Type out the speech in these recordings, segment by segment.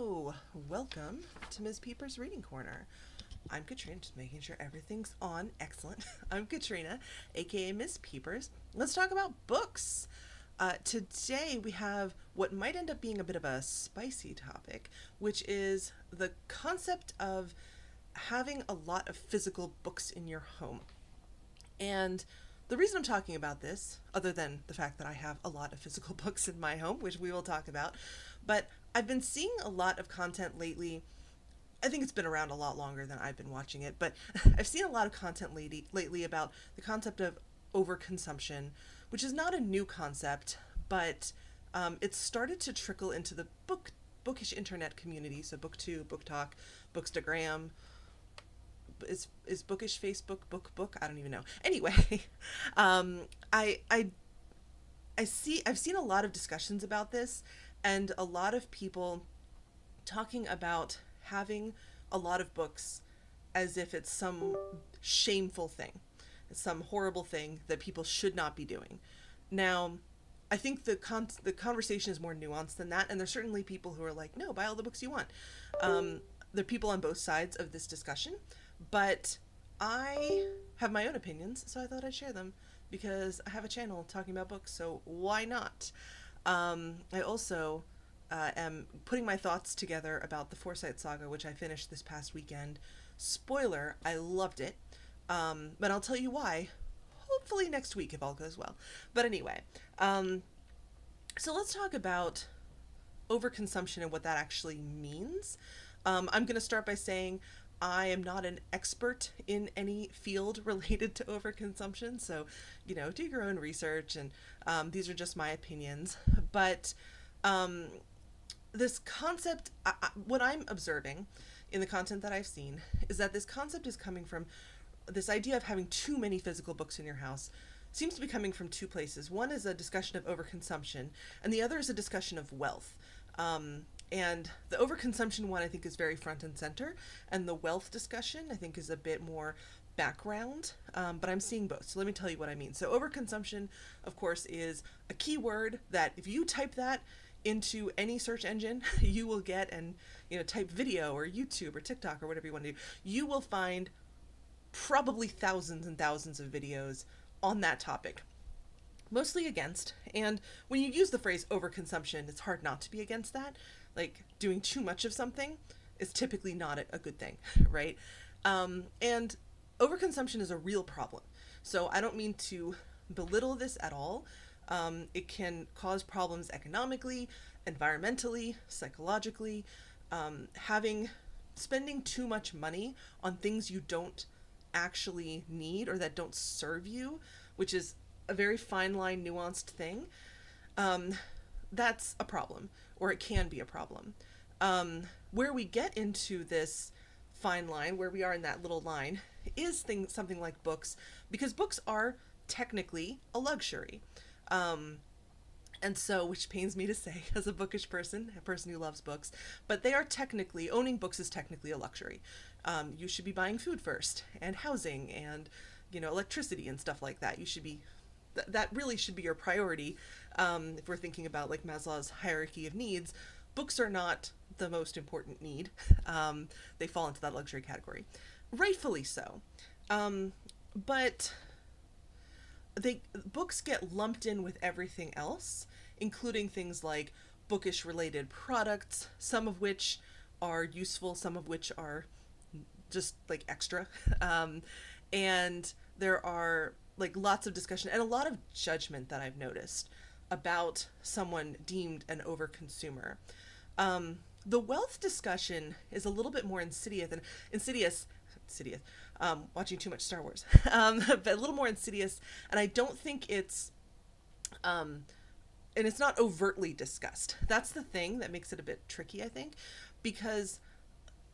Hello, welcome to Ms. Peeper's Reading Corner. I'm Katrina, just making sure everything's on. Excellent. I'm Katrina, aka Ms. Peepers. Let's talk about books. Today we have what might end up being a bit of a spicy topic, which is the concept of having a lot of physical books in your home. And the reason I'm talking about this, other than the fact that I have a lot of physical books in my home, which we will talk about, but I've been seeing a lot of content lately. I think it's been around a lot longer than I've been watching it, but I've seen a lot of content lately about the concept of overconsumption, which is not a new concept, but it's started to trickle into the bookish internet community. So BookTube, Book Talk, Bookstagram, is bookish Facebook book. I don't even know. Anyway, um, I've seen a lot of discussions about this, and a lot of people talking about having a lot of books as if it's some shameful thing, some horrible thing that people should not be doing. Now, I think the conversation is more nuanced than that, and there's certainly people who are like, no, buy all the books you want. There are people on both sides of this discussion, but I have my own opinions, so I thought I'd share them because I have a channel talking about books, so why not? I also am putting my thoughts together about the Forsyte Saga, which I finished this past weekend. Spoiler, I loved it, but I'll tell you why. Hopefully next week if all goes well. But anyway, so let's talk about overconsumption and what that actually means. I'm going to start by saying I am not an expert in any field related to overconsumption, so, do your own research, and these are just my opinions. But this concept, what I'm observing in the content that I've seen, is that this concept is coming from this idea of having too many physical books in your house. Seems to be coming from two places. One is a discussion of overconsumption, and the other is a discussion of wealth. And the overconsumption one I think is very front and center, and the wealth discussion I think is a bit more background, but I'm seeing both. So let me tell you what I mean. So overconsumption, of course, is a keyword that if you type that into any search engine, you will get, and type video or YouTube or TikTok or whatever you want to do, you will find probably thousands and thousands of videos on that topic, mostly against. And when you use the phrase overconsumption, it's hard not to be against that. Like, doing too much of something is typically not a good thing, right? And overconsumption is a real problem. So I don't mean to belittle this at all. It can cause problems economically, environmentally, psychologically. Spending too much money on things you don't actually need or that don't serve you, which is a very fine line, nuanced thing, that's a problem, or it can be a problem. Where we get into this fine line, where we are in that little line, is something like books, because books are technically a luxury. And so, which pains me to say as a bookish person, a person who loves books, but owning books is technically a luxury. You should be buying food first, and housing, and, electricity and stuff like that. That really should be your priority. If we're thinking about like Maslow's hierarchy of needs, books are not the most important need. They fall into that luxury category. Rightfully so. But books get lumped in with everything else, including things like bookish related products, some of which are useful, some of which are just like extra. And there are like lots of discussion and a lot of judgment that I've noticed about someone deemed an overconsumer. The wealth discussion is a little bit more insidious, watching too much Star Wars, but a little more insidious, and I don't think and it's not overtly discussed. That's the thing that makes it a bit tricky, I think, because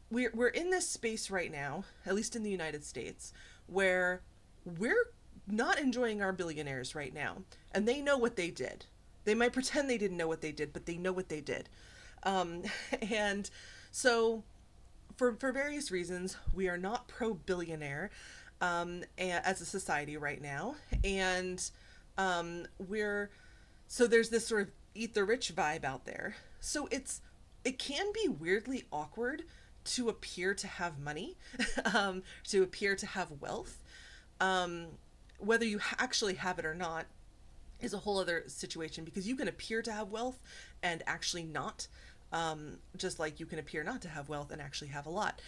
we're in this space right now, at least in the United States, where we're not enjoying our billionaires right now, and they know what they did. They might pretend they didn't know what they did, but they know what they did. And so for various reasons, we are not pro-billionaire as a society right now, and so there's this sort of eat the rich vibe out there. So it's it can be weirdly awkward to appear to have money, to appear to have wealth. Um, Whether you actually have it or not is a whole other situation, because you can appear to have wealth and actually not. Just like you can appear not to have wealth and actually have a lot.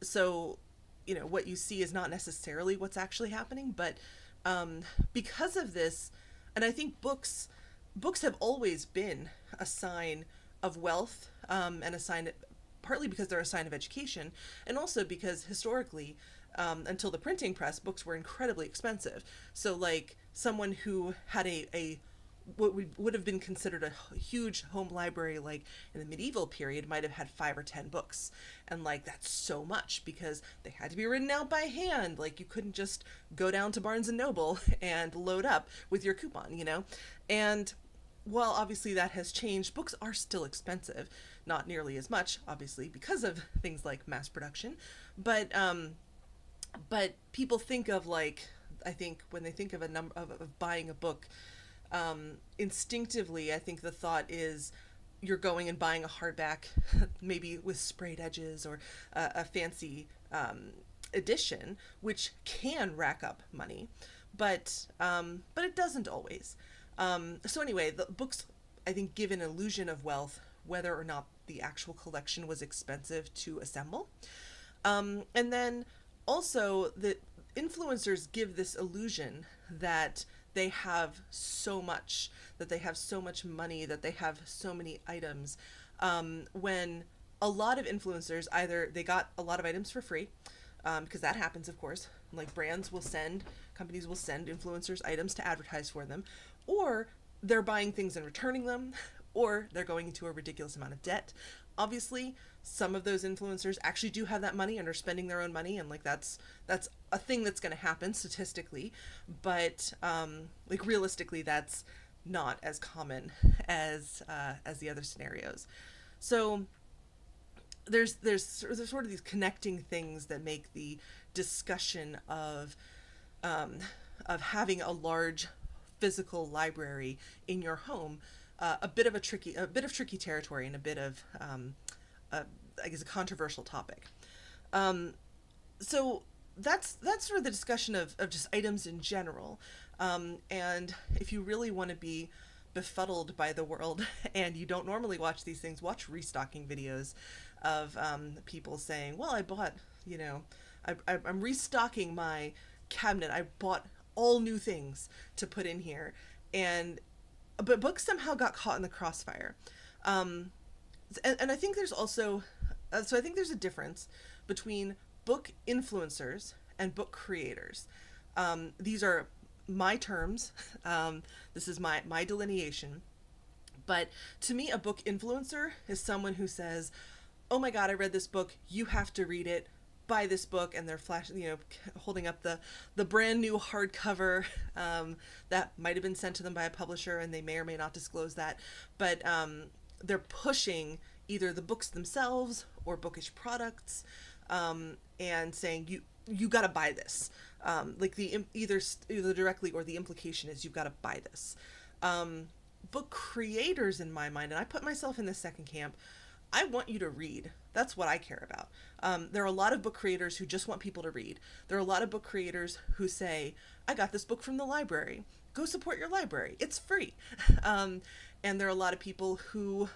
So, what you see is not necessarily what's actually happening, but because of this, and I think books have always been a sign of wealth, and a sign, partly because they're a sign of education, and also because historically, until the printing press, books were incredibly expensive. So, like, someone who had a what would have been considered a huge home library, like in the medieval period, might have had 5 or 10 books. And, like, that's so much because they had to be written out by hand. Like, you couldn't just go down to Barnes and Noble and load up with your coupon. And while obviously that has changed, books are still expensive. Not nearly as much, obviously, because of things like mass production. But people think of, like, I think when they think of a number of buying a book, instinctively, I think the thought is you're going and buying a hardback, maybe with sprayed edges, or a fancy edition, which can rack up money, but it doesn't always. So anyway, the books, I think, give an illusion of wealth, whether or not the actual collection was expensive to assemble. And then also, the influencers give this illusion that they have so much, that they have so much money, that they have so many items, when a lot of influencers, either they got a lot of items for free, because that happens, of course, like companies will send influencers items to advertise for them, or they're buying things and returning them, or they're going into a ridiculous amount of debt. Obviously, some of those influencers actually do have that money and are spending their own money, and, like, that's a thing that's going to happen statistically, but like, realistically, that's not as common as the other scenarios. So there's sort of these connecting things that make the discussion of having a large physical library in your home a bit of tricky territory, and a bit of I guess a controversial topic. So that's sort of the discussion of just items in general. And if you really want to be befuddled by the world and you don't normally watch these things, watch restocking videos of people saying, well, I bought, I'm restocking my cabinet. I bought all new things to put in here. But books somehow got caught in the crossfire. And I think there's also, so I think there's a difference between book influencers and book creators. These are my terms. This is my delineation. But to me, a book influencer is someone who says, oh my God, I read this book. You have to read it. Buy this book. And they're holding up the brand new hardcover that might have been sent to them by a publisher, and they may or may not disclose that. But they're pushing either the books themselves or bookish products, and saying, you got to buy this. Like, either directly, or the implication is you've got to buy this. Book creators, in my mind, and I put myself in the second camp, I want you to read. That's what I care about. There are a lot of book creators who just want people to read. There are a lot of book creators who say, I got this book from the library. Go support your library. It's free. And there are a lot of people who,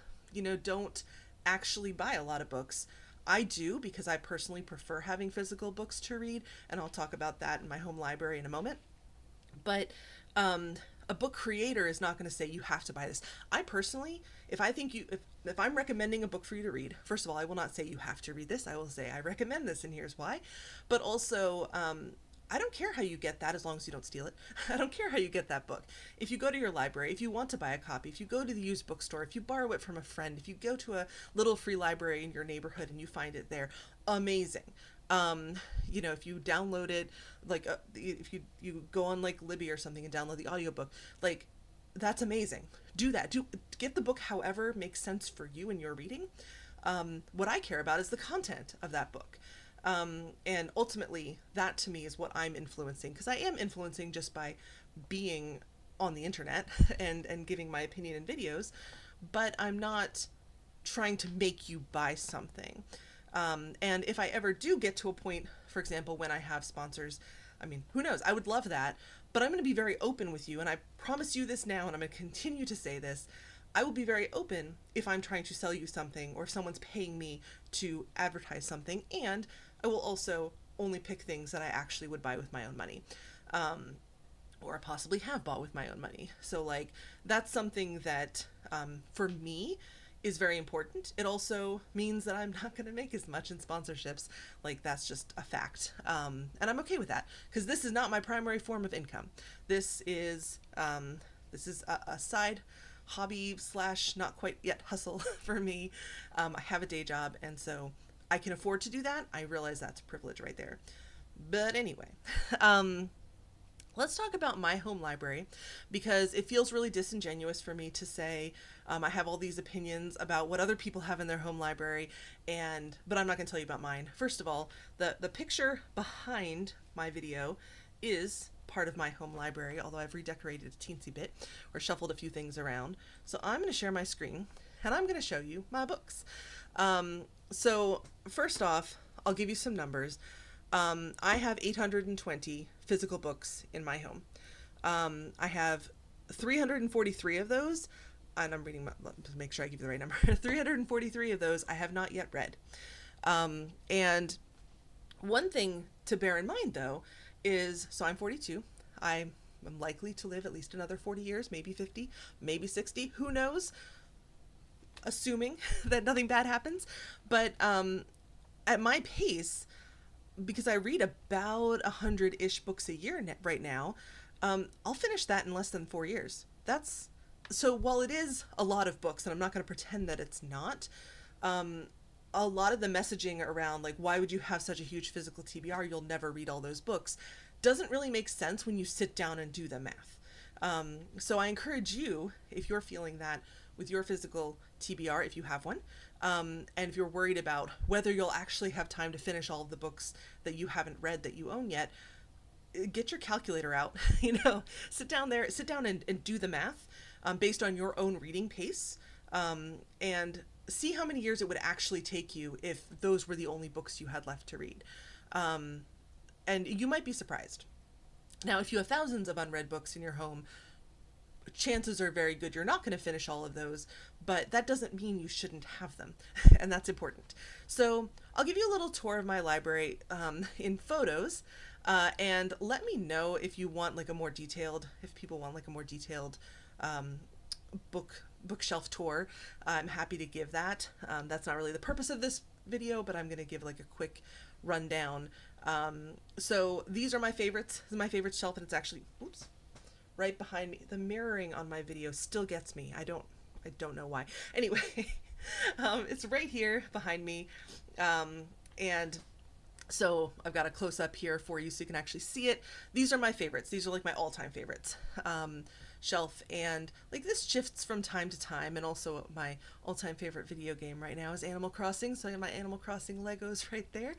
don't actually buy a lot of books. I do, because I personally prefer having physical books to read, and I'll talk about that in my home library in a moment. But a book creator is not going to say you have to buy this. I personally, if I'm recommending a book for you to read, first of all, I will not say you have to read this. I will say I recommend this, and here's why. But also, I don't care how you get that, as long as you don't steal it. I don't care how you get that book. If you go to your library, if you want to buy a copy, if you go to the used bookstore, if you borrow it from a friend, if you go to a little free library in your neighborhood and you find it there, amazing. If you download it, like, if you go on, like, Libby or something and download the audiobook, like, that's amazing. Do that. Get the book however makes sense for you and your reading. What I care about is the content of that book. And ultimately, that to me is what I'm influencing, because I am influencing just by being on the internet and giving my opinion in videos, but I'm not trying to make you buy something. And if I ever do get to a point, for example, when I have sponsors, I mean, who knows? I would love that, but I'm going to be very open with you. And I promise you this now, and I'm going to continue to say this. I will be very open if I'm trying to sell you something or if someone's paying me to advertise something. And I will also only pick things that I actually would buy with my own money. Or possibly have bought with my own money. So like, that's something that, for me, is very important. It also means that I'm not going to make as much in sponsorships. Like, that's just a fact. And I'm okay with that because this is not my primary form of income. This is a side hobby / not quite yet hustle for me. I have a day job, and so I can afford to do that. I realize that's a privilege right there. But anyway, let's talk about my home library, because it feels really disingenuous for me to say I have all these opinions about what other people have in their home library, but I'm not going to tell you about mine. First of all, the picture behind my video is part of my home library, although I've redecorated a teensy bit or shuffled a few things around. So I'm going to share my screen, and I'm going to show you my books. So first off, I'll give you some numbers. I have 820 physical books in my home. I have 343 of those, and I'm reading to make sure I give you the right number. 343 of those I have not yet read. And one thing to bear in mind, though, is, so I'm 42. I'm likely to live at least another 40 years, maybe 50, maybe 60, who knows? Assuming that nothing bad happens. But at my pace, because I read about 100-ish books a year right now, I'll finish that in less than 4 years. So while it is a lot of books, and I'm not going to pretend that it's not, a lot of the messaging around, like, why would you have such a huge physical TBR? You'll never read all those books, doesn't really make sense when you sit down and do the math. So I encourage you, if you're feeling that with your physical TBR, if you have one, and if you're worried about whether you'll actually have time to finish all of the books that you haven't read that you own yet, get your calculator out, sit down and do the math based on your own reading pace, and see how many years it would actually take you if those were the only books you had left to read. And you might be surprised. Now, if you have thousands of unread books in your home, chances are very good you're not going to finish all of those, but that doesn't mean you shouldn't have them, and that's important. So I'll give you a little tour of my library in photos, and let me know if you want if people want like a more detailed bookshelf tour. I'm happy to give that. That's not really the purpose of this video, but I'm going to give like a quick rundown. So these are my favorites. This is my favorite shelf, and it's actually, right behind me. The mirroring on my video still gets me. I don't know why. Anyway, it's right here behind me. And so I've got a close up here for you so you can actually see it. These are my favorites. These are like my all-time favorites. Shelf, and like this shifts from time to time, and also my all-time favorite video game right now is Animal Crossing, so I have my Animal Crossing Legos right there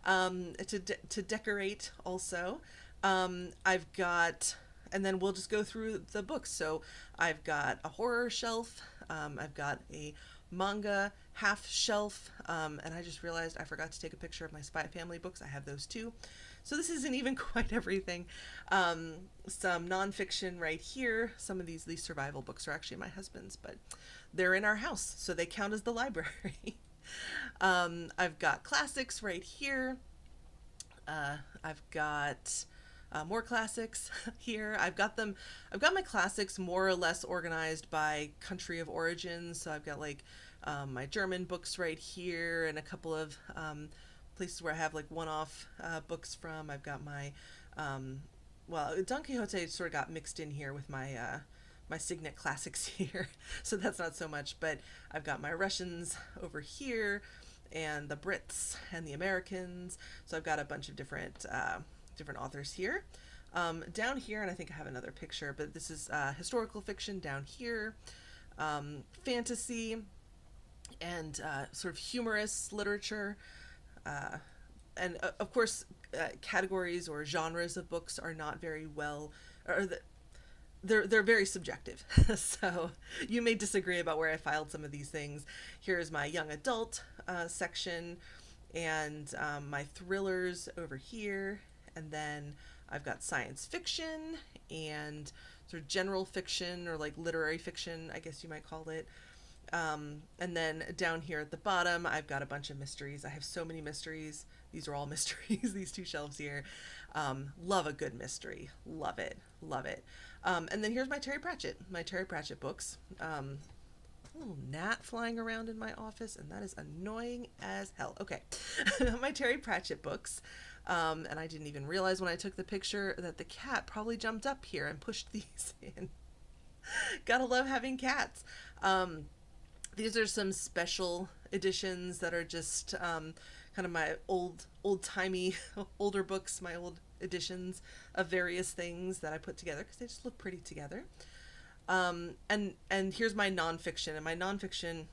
to decorate also. I've got, and then we'll just go through the books. So I've got a horror shelf, I've got a manga half shelf, and I just realized I forgot to take a picture of my Spy Family books. I have those too. So this isn't even quite everything. Some nonfiction right here. Some of these survival books are actually my husband's, but they're in our house, so they count as the library. I've got classics right here. I've got more classics here. I've got my classics more or less organized by country of origin. So I've got like my German books right here, and a couple of places where I have like one-off books from. I've got my Don Quixote sort of got mixed in here with my my Signet classics here, so that's not so much. But I've got my Russians over here, and the Brits and the Americans. So I've got a bunch of different authors here. Down here, and I think I have another picture, but this is historical fiction down here, fantasy, and sort of humorous literature. And of course, categories or genres of books are not very well, they're very subjective. So you may disagree about where I filed some of these things. Here's my young adult section, and my thrillers over here, and then I've got science fiction and sort of general fiction, or like literary fiction, I guess you might call it. And then down here at the bottom, I've got a bunch of mysteries. I have so many mysteries. These are all mysteries, these two shelves here. Love a good mystery. Love it. Love it. And then here's my Terry Pratchett books. A little gnat flying around in my office, and that is annoying as hell. Okay. My Terry Pratchett books. And I didn't even realize when I took the picture that the cat probably jumped up here and pushed these in. Gotta love having cats. These are some special editions that are just kind of my old-timey, older books, my old editions of various things that I put together because they just look pretty together. And here's my nonfiction, and my nonfiction,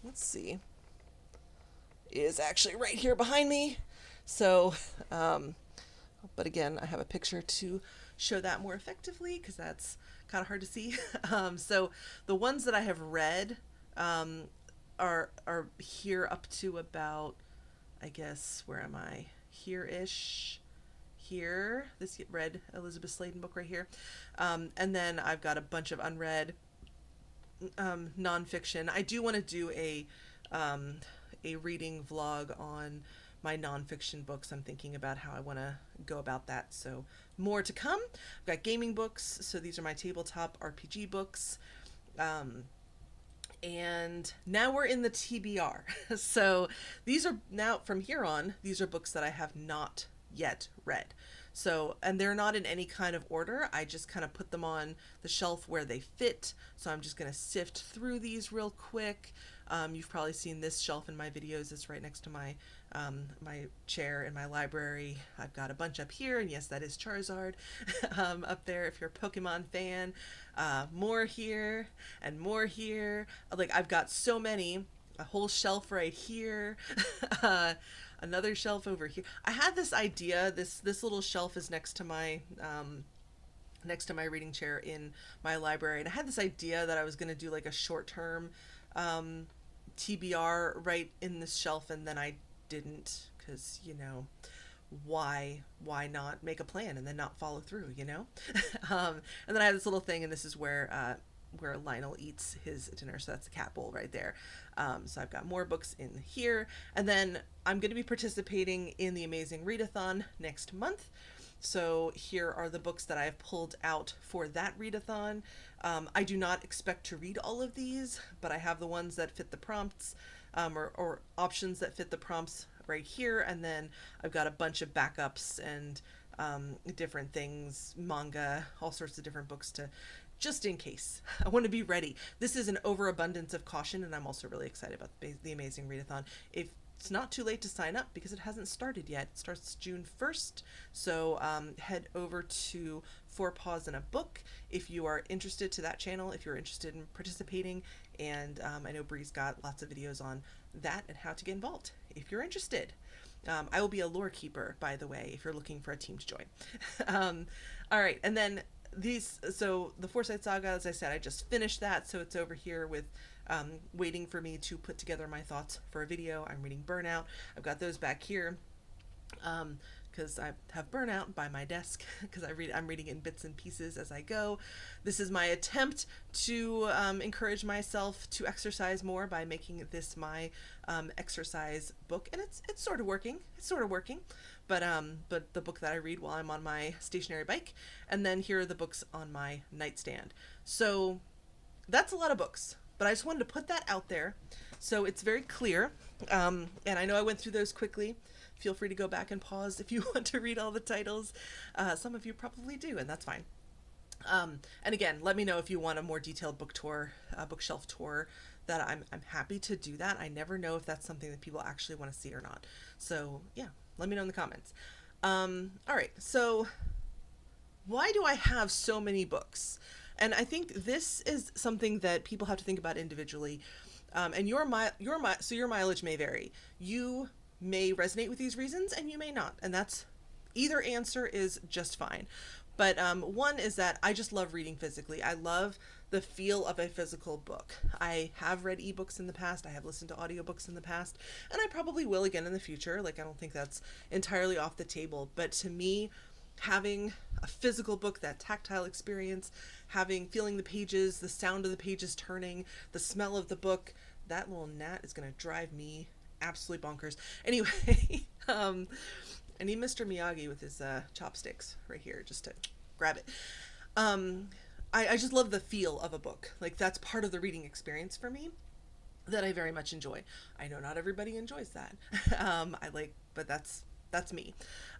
let's see, is actually right here behind me. So, but again, I have a picture to show that more effectively because that's kind of hard to see. So the ones that I have read are here up to about, I guess, where am I? Here-ish. Here. This read Elizabeth Sladen book right here. And then I've got a bunch of unread nonfiction. I do want to do a reading vlog on my nonfiction books. I'm thinking about how I want to go about that. So more to come. I've got gaming books. So these are my tabletop RPG books. And now we're in the TBR. So these are now, from here on, these are books that I have not yet read. So, and they're not in any kind of order. I just kind of put them on the shelf where they fit. So I'm just going to sift through these real quick. You've probably seen this shelf in my videos. It's right next to my chair in my library. I've got a bunch up here, and yes, that is Charizard up there if you're a Pokemon fan. More here and more here. Like, I've got so many. A whole shelf right here. Another shelf over here. I had this idea. This little shelf is next to my reading chair in my library, and I had this idea that I was going to do like a short-term TBR right in this shelf, and then I didn't, because, you know, why not make a plan and then not follow through, you know? And then I have this little thing, and this is where Lionel eats his dinner, so that's the cat bowl right there. So I've got more books in here, and then I'm going to be participating in the Amazing Readathon next month. So here are the books that I have pulled out for that readathon. I do not expect to read all of these, but I have the ones that fit the prompts, or options that fit the prompts right here, and then I've got a bunch of backups and different things, manga, all sorts of different books to, just in case. I want to be ready. This is an overabundance of caution, and I'm also really excited about the Amazing Readathon. If it's not too late to sign up because it hasn't started yet. It starts June 1st. So head over to Four Paws in a Book if you are interested, to that channel, if you're interested in participating. And I know Bree's got lots of videos on that and how to get involved if you're interested. I will be a lore keeper, by the way, if you're looking for a team to join. All right. And then so the Forsyte Saga, as I said, I just finished that. So it's over here with waiting for me to put together my thoughts for a video. I'm reading Burnout. I've got those back here because I have Burnout by my desk because I'm reading in bits and pieces as I go. This is my attempt to encourage myself to exercise more by making this my exercise book, and it's sort of working. But the book that I read while I'm on my stationary bike, and then here are the books on my nightstand. So that's a lot of books. But I just wanted to put that out there so it's very clear. And I know I went through those quickly. Feel free to go back and pause if you want to read all the titles. Some of you probably do, and that's fine. And again, let me know if you want a more detailed book tour, bookshelf tour. That I'm happy to do that. I never know if that's something that people actually want to see or not. So yeah, let me know in the comments. All right, so why do I have so many books? And I think this is something that people have to think about individually. And your mileage may vary. You may resonate with these reasons and you may not. And that's, either answer is just fine. But one is that I just love reading physically. I love the feel of a physical book. I have read ebooks in the past. I have listened to audiobooks in the past, and I probably will again in the future. Like, I don't think that's entirely off the table. But to me, having a physical book, that tactile experience, feeling the pages, the sound of the pages turning, the smell of the book, that little gnat is going to drive me absolutely bonkers. Anyway, I need Mr. Miyagi with his chopsticks right here just to grab it. I just love the feel of a book. Like, that's part of the reading experience for me that I very much enjoy. I know not everybody enjoys that. But that's me.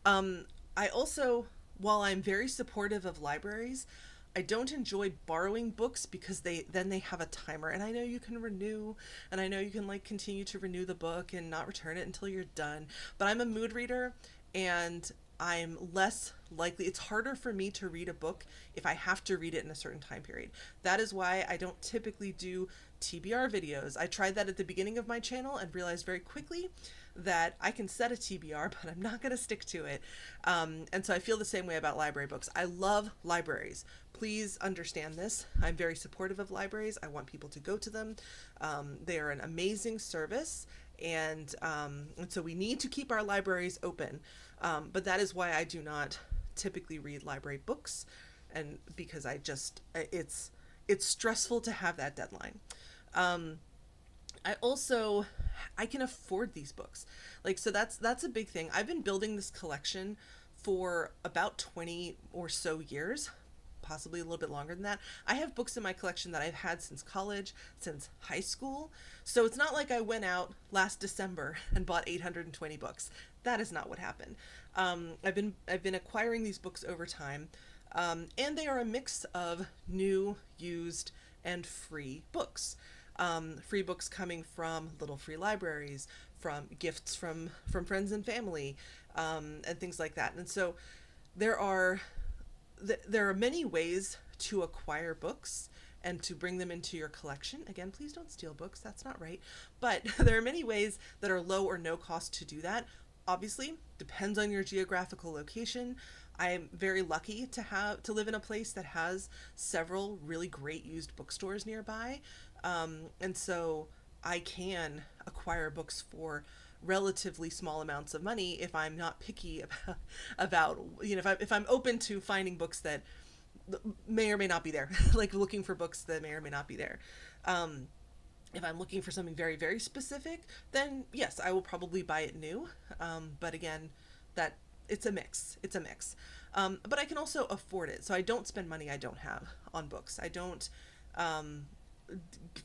I also, while I'm very supportive of libraries, I don't enjoy borrowing books because they have a timer, and I know you can renew, and I know you can like continue to renew the book and not return it until you're done. But I'm a mood reader, and I'm less likely, it's harder for me to read a book if I have to read it in a certain time period. That is why I don't typically do TBR videos. I tried that at the beginning of my channel and realized very quickly that I can set a TBR, but I'm not going to stick to it. And so I feel the same way about library books. I love libraries. Please understand this. I'm very supportive of libraries. I want people to go to them. They are an amazing service, and so we need to keep our libraries open. But that is why I do not typically read library books, and because it's stressful to have that deadline. I can afford these books. Like, so that's a big thing. I've been building this collection for about 20 or so years, possibly a little bit longer than that. I have books in my collection that I've had since college, since high school. So it's not like I went out last December and bought 820 books. That is not what happened. I've been acquiring these books over time, and they are a mix of new, used, and free books. Free books coming from little free libraries, from gifts from friends and family, and things like that. And so there are many ways to acquire books and to bring them into your collection. Again, please don't steal books. That's not right. But there are many ways that are low or no cost to do that. Obviously, depends on your geographical location. I am very lucky to live in a place that has several really great used bookstores nearby. And so I can acquire books for relatively small amounts of money if I'm not picky about if I'm open to finding books that may or may not be there, like looking for books that may or may not be there. If I'm looking for something very, very specific, then yes, I will probably buy it new. But again, it's a mix. But I can also afford it. So I don't spend money I don't have on books. I don't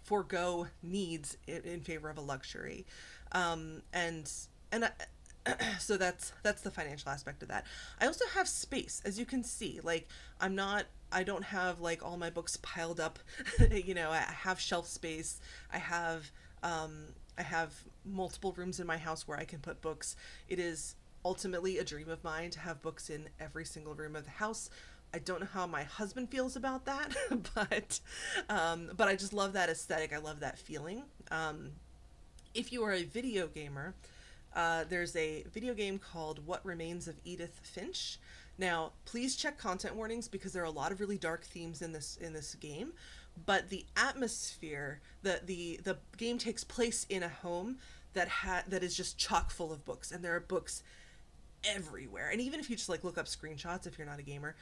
forego needs in favor of a luxury. So that's the financial aspect of that. I also have space, as you can see. Like, I don't have like all my books piled up. I have shelf space. I have multiple rooms in my house where I can put books. It is ultimately a dream of mine to have books in every single room of the house. I don't know how my husband feels about that, but I just love that aesthetic. I love that feeling. If you are a video gamer, there's a video game called What Remains of Edith Finch. Now, please check content warnings because there are a lot of really dark themes in this game, but the atmosphere, the game takes place in a home that is just chock full of books, and there are books everywhere. And even if you just like look up screenshots, if you're not a gamer,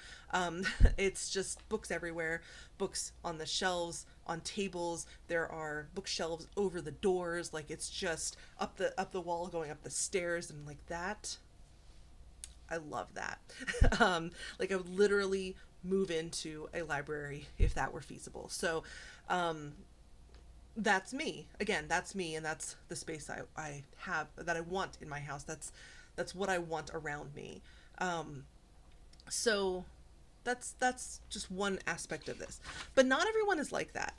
it's just books everywhere, books on the shelves, on tables. There are bookshelves over the doors. Like, it's just up the wall, going up the stairs, and like that. I love that. Like, I would literally move into a library if that were feasible. So, that's me. Again, that's me, and that's the space I have, that I want in my house. That's what I want around me. So that's just one aspect of this. But not everyone is like that.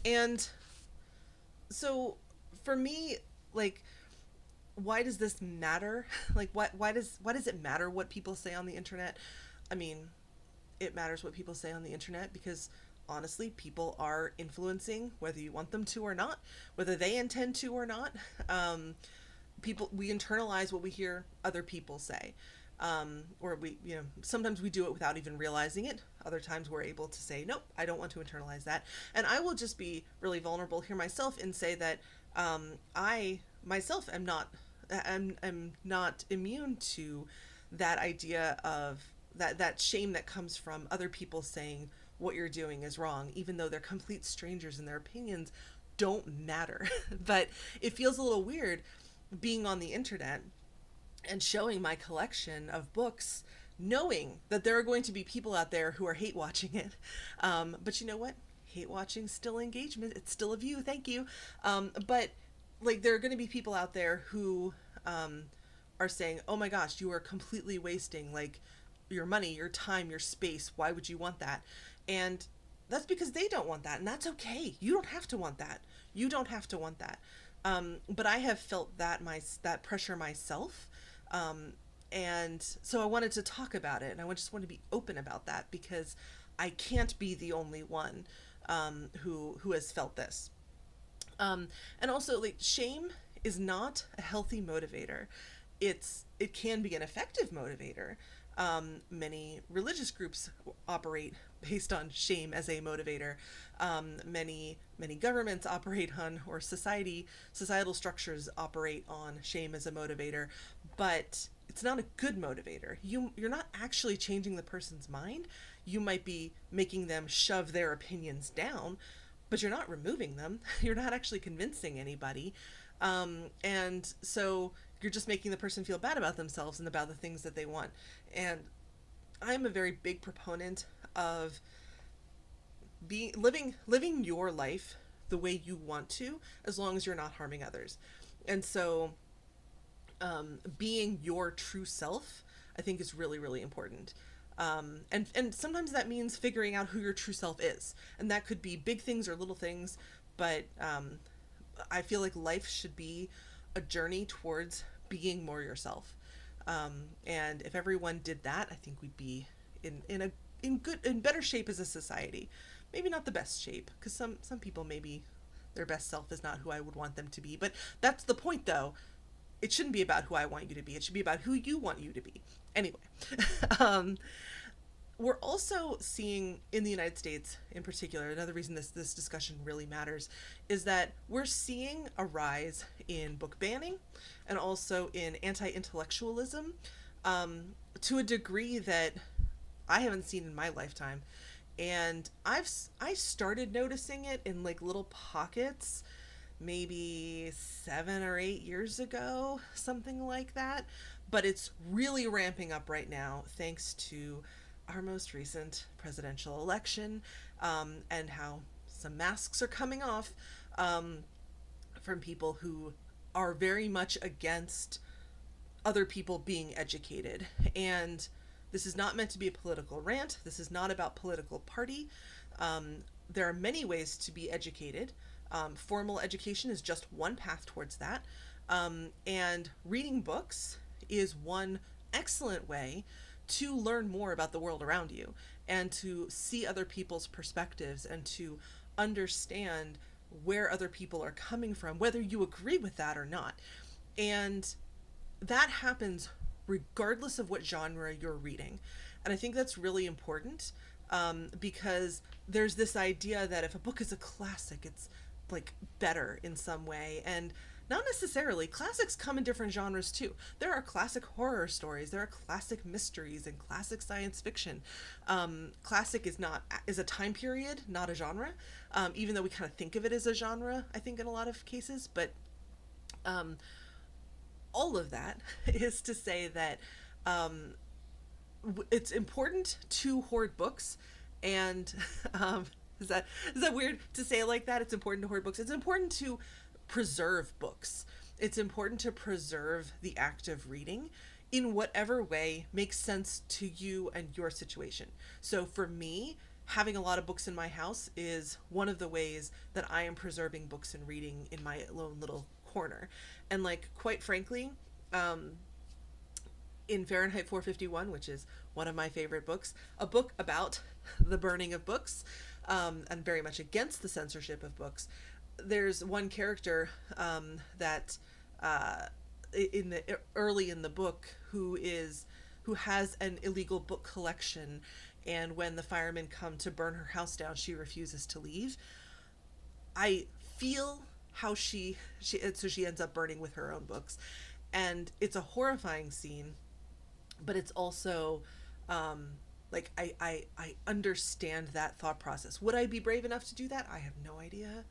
And so for me, like, why does this matter? Like, why does it matter what people say on the internet? I mean, it matters what people say on the internet because honestly, people are influencing whether you want them to or not, whether they intend to or not. We internalize what we hear other people say. or we, sometimes we do it without even realizing it. Other times we're able to say, nope, I don't want to internalize that. And I will just be really vulnerable here myself and say that I myself am not immune to that idea of that shame that comes from other people saying what you're doing is wrong, even though they're complete strangers and their opinions don't matter. But it feels a little weird being on the internet and showing my collection of books, knowing that there are going to be people out there who are hate watching it. But you know what? Hate watching still engagement. It's still a view. Thank you. But like, there are going to be people out there who are saying, "Oh my gosh, you are completely wasting like your money, your time, your space. Why would you want that?" And that's because they don't want that, and that's okay. You don't have to want that. You don't have to want that. But I have felt that pressure myself. And so I wanted to talk about it, and I just want to be open about that because I can't be the only one who has felt this. And also, like, shame is not a healthy motivator. It can be an effective motivator. Many religious groups operate based on shame as a motivator. Many governments operate on, or societal structures operate on shame as a motivator, but it's not a good motivator. You're not actually changing the person's mind. You might be making them shove their opinions down, but you're not removing them. You're not actually convincing anybody. And so you're just making the person feel bad about themselves and about the things that they want. And I'm a very big proponent of living your life the way you want to, as long as you're not harming others. And so being your true self, I think, is really, really important. And sometimes that means figuring out who your true self is. And that could be big things or little things, but I feel like life should be a journey towards being more yourself. And if everyone did that, I think we'd be in better shape as a society. Maybe not the best shape, because some people, maybe their best self is not who I would want them to be. But that's the point, though. It shouldn't be about who I want you to be. It should be about who you want you to be. Anyway, we're also seeing in the United States in particular, another reason this discussion really matters, is that we're seeing a rise in book banning and also in anti-intellectualism, to a degree that I haven't seen in my lifetime. And I started noticing it in like little pockets maybe 7 or 8 years ago, something like that. But it's really ramping up right now, thanks to our most recent presidential election, and how some masks are coming off from people who are very much against other people being educated. And this is not meant to be a political rant. This is not about political party. There are many ways to be educated. Formal education is just one path towards that. And reading books is one excellent way to learn more about the world around you and to see other people's perspectives and to understand where other people are coming from, whether you agree with that or not. And that happens regardless of what genre you're reading. And I think that's really important, because there's this idea that if a book is a classic, it's like better in some way. And not necessarily. Classics come in different genres too. There are classic horror stories, there are classic mysteries and classic science fiction. Classic is a time period, not a genre. Even though we kind of think of it as a genre, I think, in a lot of cases. But all of that is to say that it's important to hoard books. And is that weird to say it like that? It's important to hoard books. It's important to preserve books. It's important to preserve the act of reading in whatever way makes sense to you and your situation. So for me, having a lot of books in my house is one of the ways that I am preserving books and reading in my own little corner. And like, quite frankly, in Fahrenheit 451, which is one of my favorite books, a book about the burning of books, and very much against the censorship of books, there's one character that early in the book who who has an illegal book collection, and when the firemen come to burn her house down, she refuses to leave. I feel how so she ends up burning with her own books, and it's a horrifying scene, but it's also like I understand that thought process. Would I be brave enough to do that? I have no idea.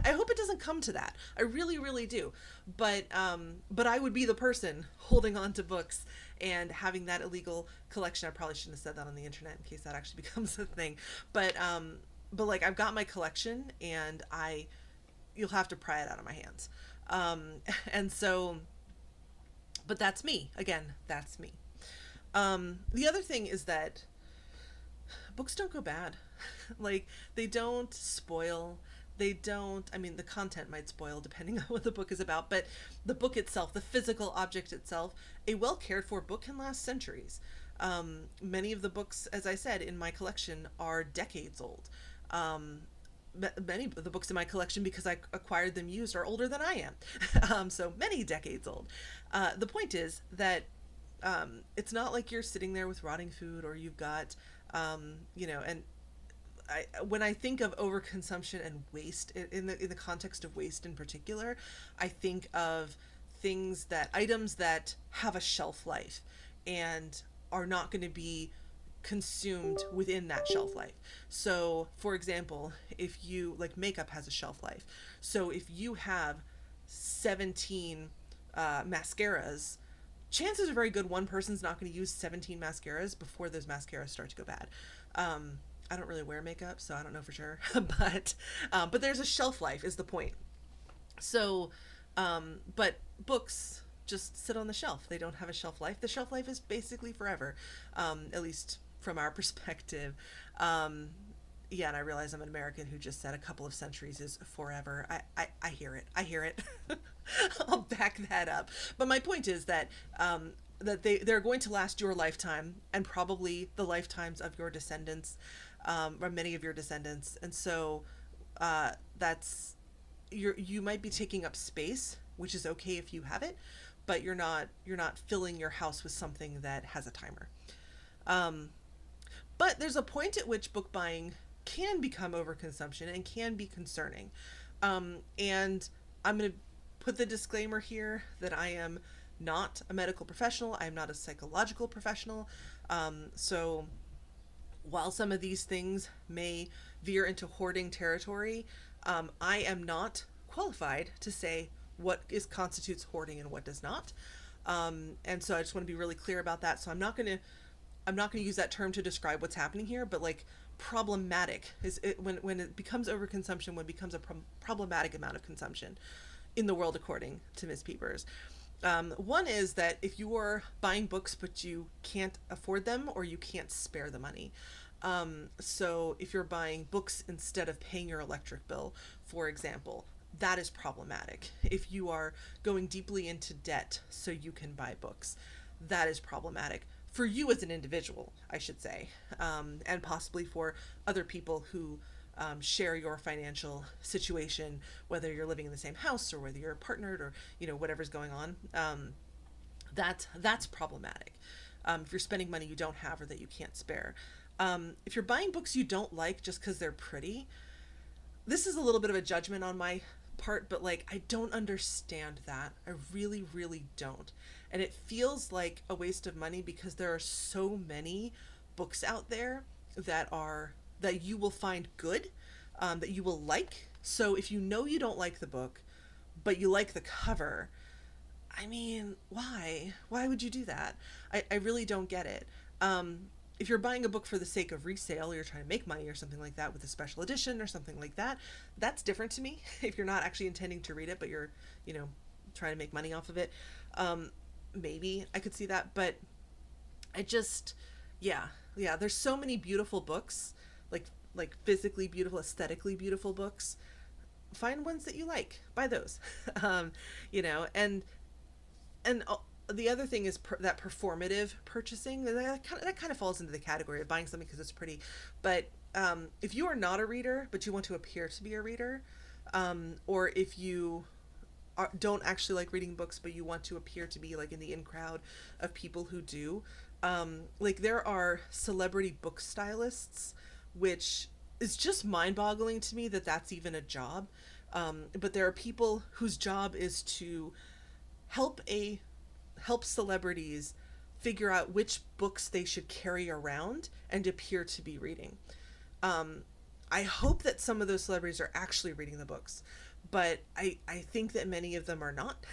I hope it doesn't come to that. I really, really do. But I would be the person holding on to books and having that illegal collection. I probably shouldn't have said that on the internet in case that actually becomes a thing. But like I've got my collection, and you'll have to pry it out of my hands. And so, but that's me. Again, that's me. The other thing is that books don't go bad. Like, they don't spoil. They don't, I mean, the content might spoil depending on what the book is about, but the book itself, the physical object itself, a well cared for book can last centuries. Many of the books, as I said, in my collection are decades old. Many of the books in my collection, because I acquired them used, are older than I am. So many decades old. The point is that it's not like you're sitting there with rotting food, or you've got, and when I think of overconsumption and waste in the context of waste in particular, I think of items that have a shelf life and are not going to be consumed within that shelf life. So, for example, if you like, makeup has a shelf life. So if you have 17 mascaras, chances are very good one person's not going to use 17 mascaras before those mascaras start to go bad. I don't really wear makeup, so I don't know for sure, but there's a shelf life is the point. So, but books just sit on the shelf. They don't have a shelf life. The shelf life is basically forever, at least from our perspective. Yeah, and I realize I'm an American who just said a couple of centuries is forever. I hear it. I hear it. I'll back that up. But my point is that they're going to last your lifetime, and probably the lifetimes of your descendants, or many of your descendants. And so you might be taking up space, which is okay if you have it, but you're not filling your house with something that has a timer. But there's a point at which book buying can become overconsumption and can be concerning. And I'm going to put the disclaimer here that I am not a medical professional. I am not a psychological professional. So while some of these things may veer into hoarding territory, I am not qualified to say what constitutes hoarding and what does not. And so I just want to be really clear about that. So I'm not going to use that term to describe what's happening here, but like, problematic is it when it becomes overconsumption, when it becomes a problematic amount of consumption in the world, according to Ms. Peepers. One is that if you are buying books but you can't afford them, or you can't spare the money. So if you're buying books instead of paying your electric bill, for example, that is problematic. If you are going deeply into debt so you can buy books, that is problematic. For you as an individual, I should say, and possibly for other people who share your financial situation, whether you're living in the same house or whether you're partnered, or whatever's going on. That's problematic. If you're spending money you don't have or that you can't spare. If you're buying books you don't like just because they're pretty, this is a little bit of a judgment on my part, but like, I don't understand that. I really, really don't. And it feels like a waste of money, because there are so many books out there that you will find good, that you will like. So if you don't like the book, but you like the cover, I mean, why would you do that? I really don't get it. If you're buying a book for the sake of resale, or you're trying to make money or something like that with a special edition or something like that, that's different to me. If you're not actually intending to read it, but you're, trying to make money off of it, maybe I could see that. But I just, yeah, there's so many beautiful books, like physically beautiful, aesthetically beautiful books. Find ones that you like, buy those. And the other thing is that performative purchasing, that kind of falls into the category of buying something because it's pretty. But if you are not a reader but you want to appear to be a reader, or if you don't actually like reading books but you want to appear to be like in the in crowd of people who do, Like there are celebrity book stylists, which is just mind-boggling to me that that's even a job. But there are people whose job is to help a help celebrities figure out which books they should carry around and appear to be reading. Um, I hope that some of those celebrities are actually reading the books, but I think that many of them are not.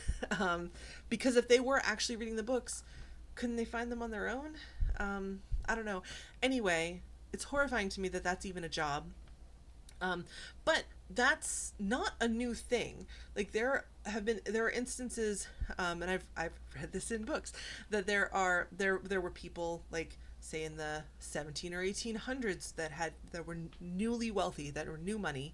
Because if they were actually reading the books, couldn't they find them on their own? I don't know. Anyway, it's horrifying to me that that's even a job. Um, but that's not a new thing. Like there are instances, and I've read this in books, that there were people like say in the 17 or 1800s that were newly wealthy, that were new money,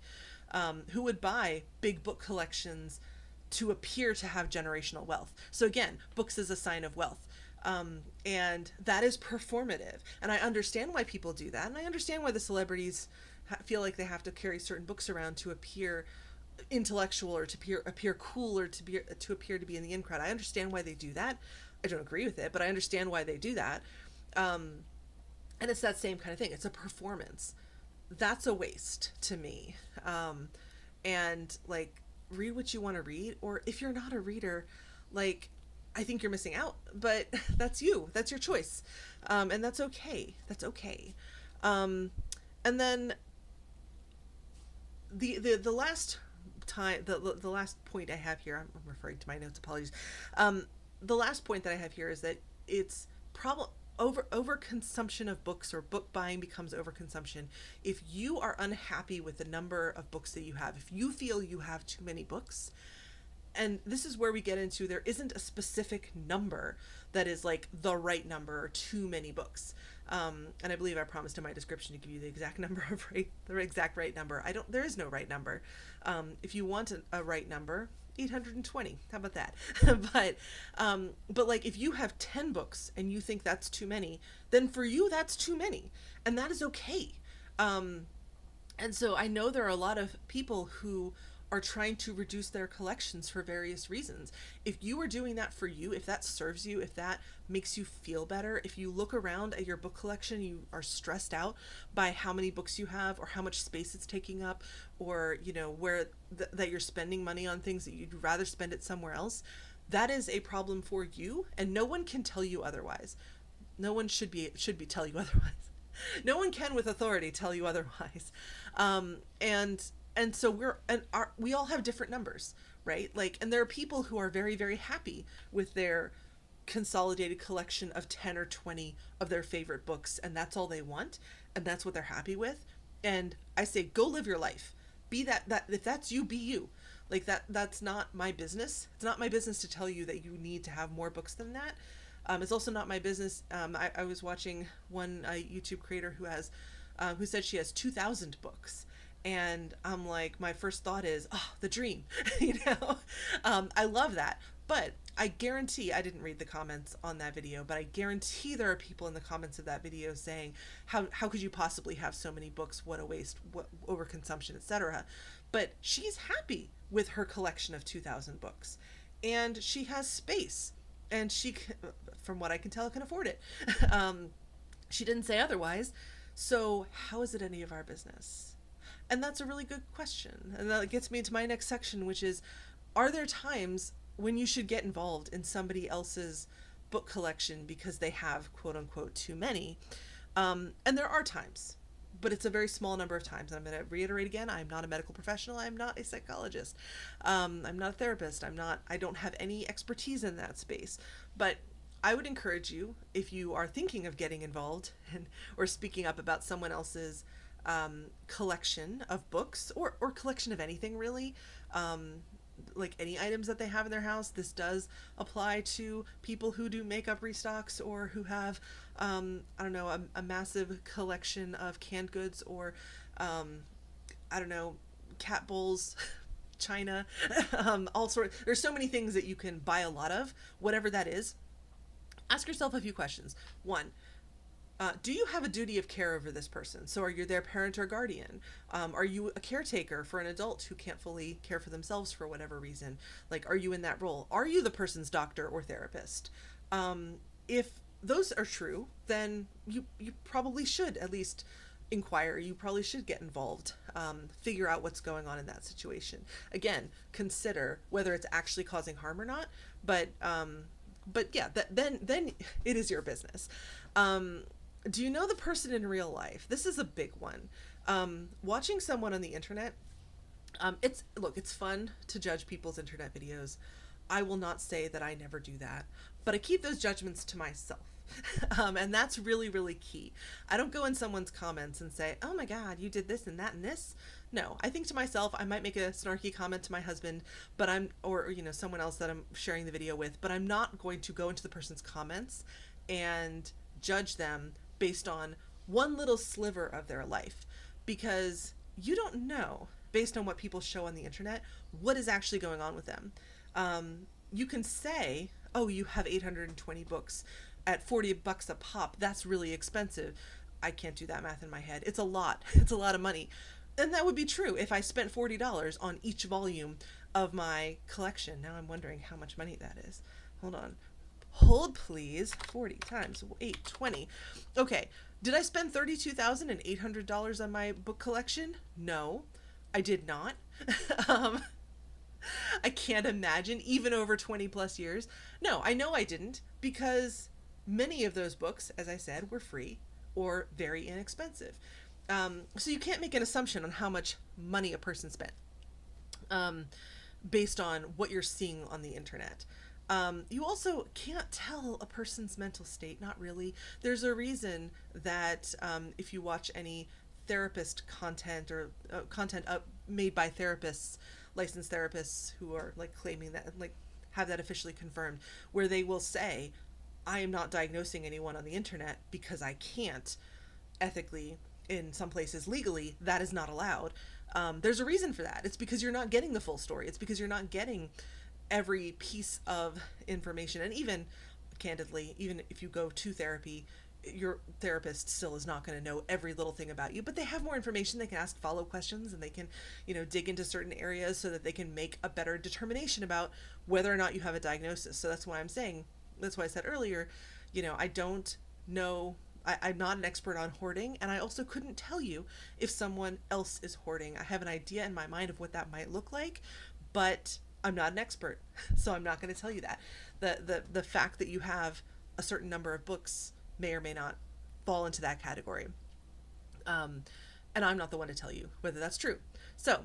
who would buy big book collections to appear to have generational wealth. So again, books is a sign of wealth. And that is performative. And I understand why people do that. And I understand why the celebrities feel like they have to carry certain books around to appear intellectual or to appear cool or to appear to be in the in crowd. I understand why they do that. I don't agree with it, but I understand why they do that. And it's that same kind of thing. It's a performance. That's a waste to me. And like, read what you want to read, or if you're not a reader, like, I think you're missing out, but that's you. That's your choice. And that's okay. That's okay. And then the last time, the last point I have here, I'm referring to my notes, apologies. The last point that I have here is that it's problem overconsumption of books, or book buying becomes overconsumption if you are unhappy with the number of books that you have. If you feel you have too many books, and this is where we get into, there isn't a specific number that is like the right number or too many books. And I believe I promised in my description to give you the exact number of the exact right number. There is no right number. If you want a right number, 820. How about that? but like, if you have 10 books and you think that's too many, then for you, that's too many. And that is okay. And so I know there are a lot of people who are trying to reduce their collections for various reasons. If you are doing that for you, if that serves you, if that makes you feel better, if you look around at your book collection, you are stressed out by how many books you have or how much space it's taking up, or where that you're spending money on things that you'd rather spend it somewhere else, that is a problem for you, and no one can tell you otherwise. No one should be tell you otherwise. No one can with authority tell you otherwise. And so we all have different numbers, right? Like, and there are people who are very, very happy with their consolidated collection of 10 or 20 of their favorite books, and that's all they want, and that's what they're happy with. And I say, go live your life. Be that if that's you, be you. Like, that's not my business. It's not my business to tell you that you need to have more books than that. It's also not my business. I was watching one YouTube creator who said she has 2,000 books. And I'm like, my first thought is, oh, the dream, I love that. But I guarantee, I didn't read the comments on that video, but I guarantee there are people in the comments of that video saying, how could you possibly have so many books? What a waste, what overconsumption, etc. But she's happy with her collection of 2,000 books, and she has space, and she, from what I can tell, can afford it. She didn't say otherwise. So how is it any of our business? And that's a really good question. And that gets me into my next section, which is, are there times when you should get involved in somebody else's book collection because they have, quote unquote, too many? And there are times, but it's a very small number of times. And I'm going to reiterate again, I'm not a medical professional. I'm not a psychologist. I'm not a therapist. I don't have any expertise in that space. But I would encourage you, if you are thinking of getting involved or speaking up about someone else's collection of books, or collection of anything really, like any items that they have in their house. This does apply to people who do makeup restocks, or who have I don't know, a massive collection of canned goods, or I don't know, cat bowls, china, all sorts. There's so many things that you can buy a lot of. Whatever that is, ask yourself a few questions. One, do you have a duty of care over this person? So are you their parent or guardian? Are you a caretaker for an adult who can't fully care for themselves for whatever reason? Like, are you in that role? Are you the person's doctor or therapist? If those are true, then you probably should at least inquire. You probably should get involved, figure out what's going on in that situation. Again, consider whether it's actually causing harm or not. But yeah, then it is your business. Do you know the person in real life? This is a big one. Watching someone on the internet, it's fun to judge people's internet videos. I will not say that I never do that, but I keep those judgments to myself. And that's really, really key. I don't go in someone's comments and say, oh my God, you did this and that and this. No, I think to myself, I might make a snarky comment to my husband, or, someone else that I'm sharing the video with, but I'm not going to go into the person's comments and judge them based on one little sliver of their life, because you don't know, based on what people show on the internet, what is actually going on with them. You can say, oh, you have 820 books at $40 a pop. That's really expensive. I can't do that math in my head. It's a lot. It's a lot of money. And that would be true if I spent $40 on each volume of my collection. Now I'm wondering how much money that is. Hold on. Hold, please. 40 times 820. Okay. Did I spend $32,800 on my book collection? No, I did not. I can't imagine, even over 20 plus years. No, I know I didn't, because many of those books, as I said, were free or very inexpensive. So you can't make an assumption on how much money a person spent, based on what you're seeing on the internet. You also can't tell a person's mental state, not really. There's a reason that if you watch any therapist content, or content made by therapists, licensed therapists who are like claiming that, like have that officially confirmed, where they will say, I am not diagnosing anyone on the internet because I can't. Ethically, in some places legally, that is not allowed. There's a reason for that. It's because you're not getting the full story. It's because you're not getting every piece of information. And even candidly, even if you go to therapy, your therapist still is not going to know every little thing about you, but they have more information. They can ask follow questions, and they can, dig into certain areas so that they can make a better determination about whether or not you have a diagnosis. So that's why I said earlier, I don't know. I'm not an expert on hoarding, and I also couldn't tell you if someone else is hoarding. I have an idea in my mind of what that might look like, but I'm not an expert, so I'm not going to tell you that. The fact that you have a certain number of books may or may not fall into that category. And I'm not the one to tell you whether that's true. So,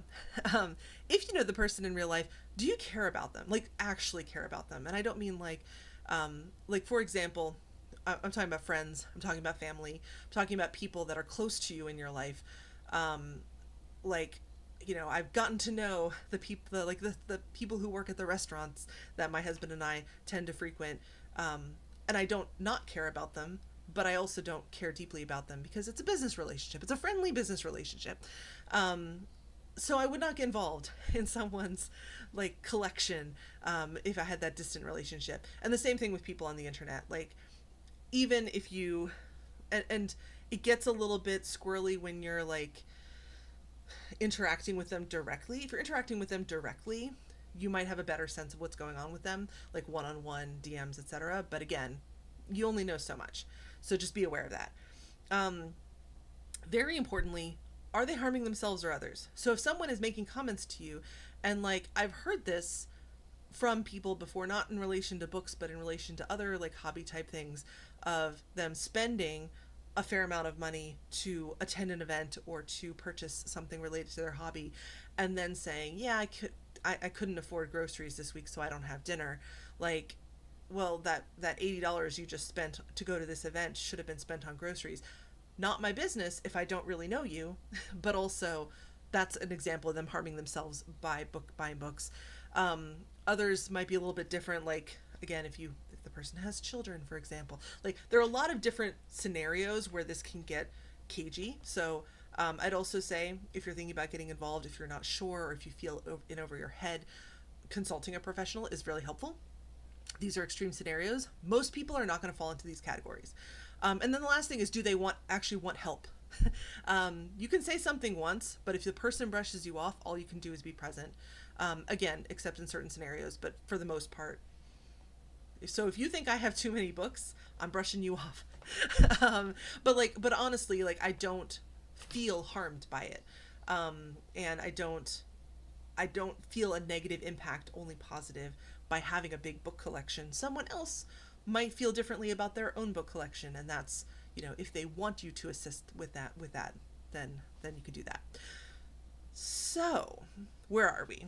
if you know the person in real life, do you care about them? Like, actually care about them? And I don't mean like for example, I'm talking about friends, I'm talking about family, I'm talking about people that are close to you in your life. I've gotten to know the people, the people who work at the restaurants that my husband and I tend to frequent. And I don't not care about them, but I also don't care deeply about them because it's a business relationship. It's a friendly business relationship. So I would not get involved in someone's collection, if I had that distant relationship. And the same thing with people on the internet. Even if you, and it gets a little bit squirrely when you're interacting with them directly. If you're interacting with them directly, you might have a better sense of what's going on with them, like one-on-one DMs, etc. But again, you only know so much, so just be aware of that. Very importantly, are they harming themselves or others? So if someone is making comments to you, and I've heard this from people before, not in relation to books, but in relation to other hobby type things, of them spending a fair amount of money to attend an event or to purchase something related to their hobby, and then saying, yeah, I couldn't afford groceries this week, so I don't have dinner. Well, that $80 you just spent to go to this event should have been spent on groceries. Not my business if I don't really know you, but also that's an example of them harming themselves by buying books. Others might be a little bit different. Again, if the person has children, for example, there are a lot of different scenarios where this can get cagey. So I'd also say, if you're thinking about getting involved, if you're not sure, or if you feel in over your head, consulting a professional is really helpful. These are extreme scenarios. Most people are not going to fall into these categories. And then the last thing is, do they actually want help? You can say something once, but if the person brushes you off, all you can do is be present. Again, except in certain scenarios, but for the most part, So if you think I have too many books, I'm brushing you off. But honestly, like, I don't feel harmed by it. And I don't feel a negative impact, only positive, by having a big book collection. Someone else might feel differently about their own book collection, and that's, if they want you to assist with that, then you could do that. So, where are we?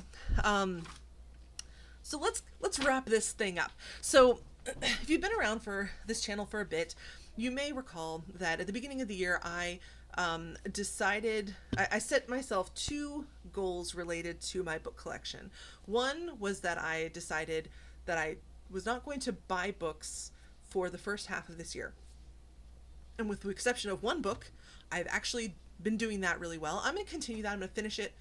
So let's wrap this thing up. So, if you've been around for this channel for a bit, you may recall that at the beginning of the year, I decided I set myself two goals related to my book collection. One was that I decided that I was not going to buy books for the first half of this year. And with the exception of one book, I've actually been doing that really well. I'm going to continue that. I'm going to finish it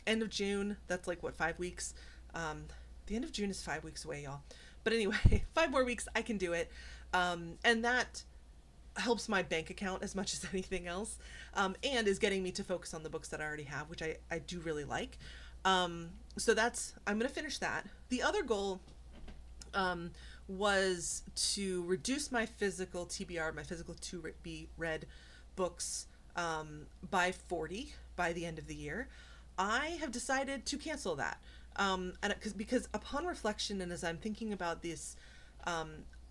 end of June. That's like, what, 5 weeks? The end of June is 5 weeks away, y'all. But anyway, 5 more weeks, I can do it. And that helps my bank account as much as anything else, and is getting me to focus on the books that I already have, which I do really like. So I'm going to finish that. The other goal was to reduce my physical TBR, my physical to be read books, by 40 by the end of the year. I have decided to cancel that. Because upon reflection, and as I'm thinking about this,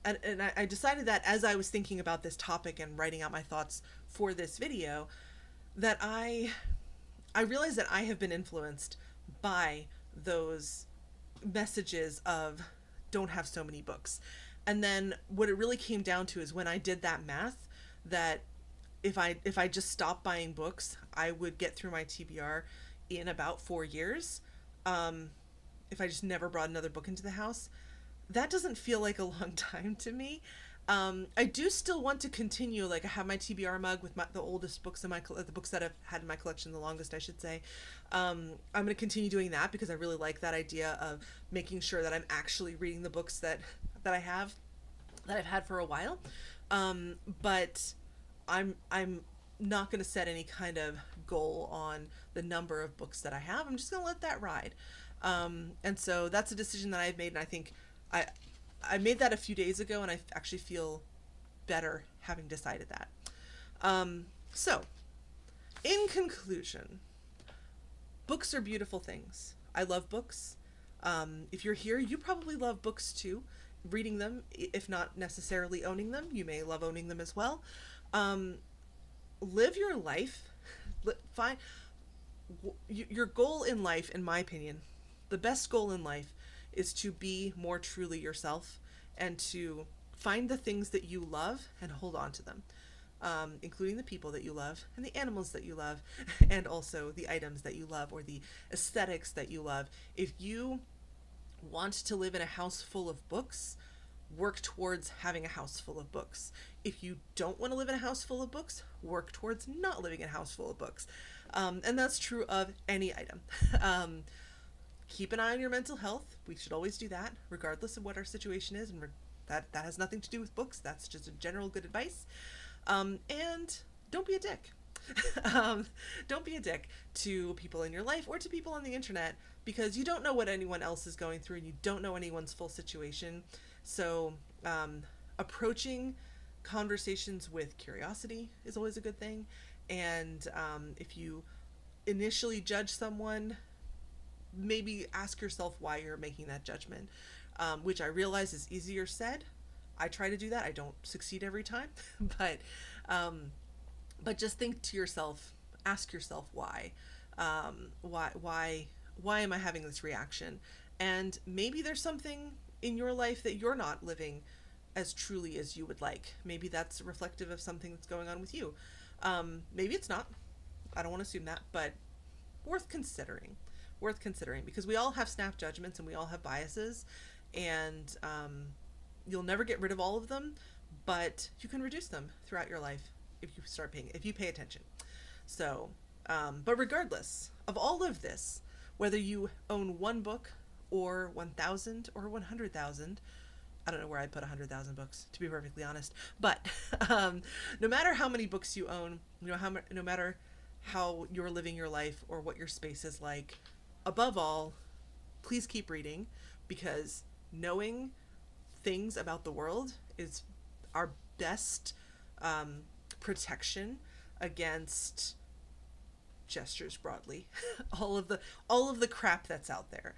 and I decided that as I was thinking about this topic and writing out my thoughts for this video, that I realized that I have been influenced by those messages of don't have so many books. And then what it really came down to is when I did that math, that if I just stopped buying books, I would get through my TBR in about 4 years. If I just never brought another book into the house. That doesn't feel like a long time to me. I do still want to continue. Like, I have my TBR mug with the oldest books in the books that I've had in my collection the longest, I should say. I'm going to continue doing that because I really like that idea of making sure that I'm actually reading the books that I've had for a while. But I'm not going to set any kind of goal on the number of books that I have. I'm just going to let that ride. And so that's a decision that I've made, and I think I made that a few days ago, and I actually feel better having decided that. So, in conclusion, books are beautiful things. I love books. If you're here, you probably love books too. Reading them, if not necessarily owning them, you may love owning them as well. Live your life. Find your goal in life, in my opinion, the best goal in life is to be more truly yourself and to find the things that you love and hold on to them, including the people that you love and the animals that you love and also the items that you love or the aesthetics that you love. If you want to live in a house full of books, work towards having a house full of books. If you don't want to live in a house full of books, work towards not living in a house full of books. And that's true of any item. Keep an eye on your mental health. We should always do that, regardless of what our situation is. And that has nothing to do with books. That's just a general good advice. And don't be a dick. Don't be a dick to people in your life or to people on the internet, because you don't know what anyone else is going through and you don't know anyone's full situation. So approaching conversations with curiosity is always a good thing. And if you initially judge someone, maybe ask yourself why you're making that judgment, which I realize is easier said. I try to do that. I don't succeed every time, but just think to yourself, ask yourself why am I having this reaction? And maybe there's something in your life that you're not living as truly as you would like. Maybe that's reflective of something that's going on with you. Maybe it's not. I don't want to assume that, but worth considering, because we all have snap judgments and we all have biases, and you'll never get rid of all of them, but you can reduce them throughout your life if you pay attention. So, but regardless of all of this, whether you own one book or 1,000 or 100,000, I don't know where I'd put 100,000 books, to be perfectly honest, but no matter how many books you own, no matter how you're living your life or what your space is like, above all, please keep reading, because knowing things about the world is our best protection against gestures broadly. all of the crap that's out there.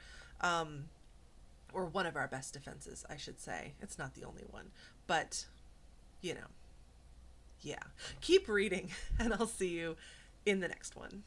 Or one of our best defenses, I should say. It's not the only one, but you know, yeah. Keep reading, and I'll see you in the next one.